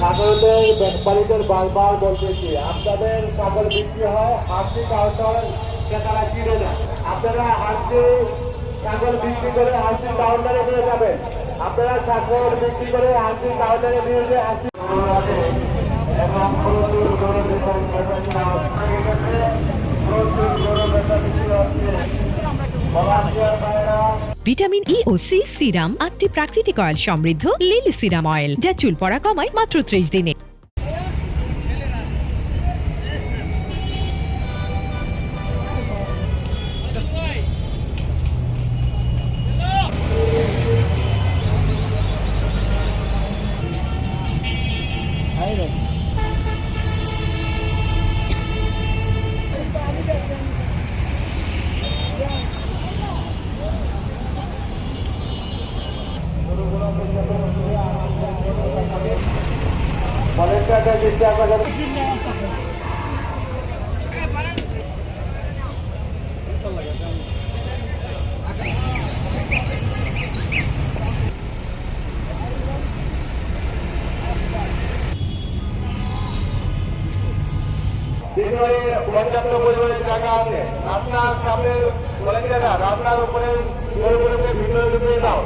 ছাগলের ব্যাপারীদের বারবার বলতেছি, আপনাদের ছাগল বিক্রি হয় হাসি কাউন্টার ক্রেতারা চিনে না। আপনারা হাসি ছাগল বিক্রি করে হাসি কাউন্টারে নিয়ে যাবেন। আপনারা ছাগল বিক্রি করে হাসি কাউন্টারে নিয়ে যে হাসি এবং প্রচুর গরু ভিটামিন ই ও সি সিরাম 8টি প্রাকৃতিক অয়েল সমৃদ্ধ লিলি সিরাম অয়েল, যা চুল পড়া কমায় মাত্র 30 দিনে। পর্যাপ্ত পরিমাণে জায়গা আছে। রাস্তার সামনে রাস্তার উপরে ভিন্ন দাও।